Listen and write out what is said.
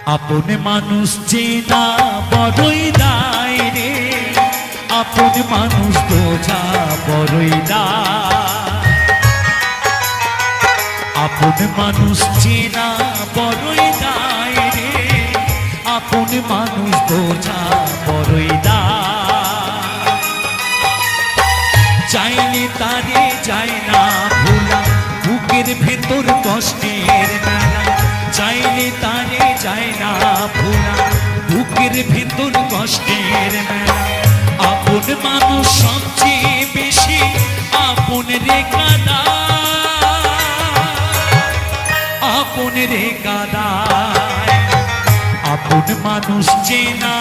আপন মানুষ চেনা বড়ই দায় রে, আপন মানুষ বোঝা বড়ই দায়। আপন মানুষ চেনা বড়ই দায় রে, আপন মানুষ বোঝা বড়ই দায়। চাইলে তারে যায় না ভোলা, বুকের ভেতর কষ্টের মেলা। চাইলে তারে যায় না ভোলা, বুকের ভেতর কষ্টের মেলা। আপন মানুষ সবচেয়ে বেশি আপন রে কাঁদায়, আপন রে কাঁদায়। আপন মানুষ চেনা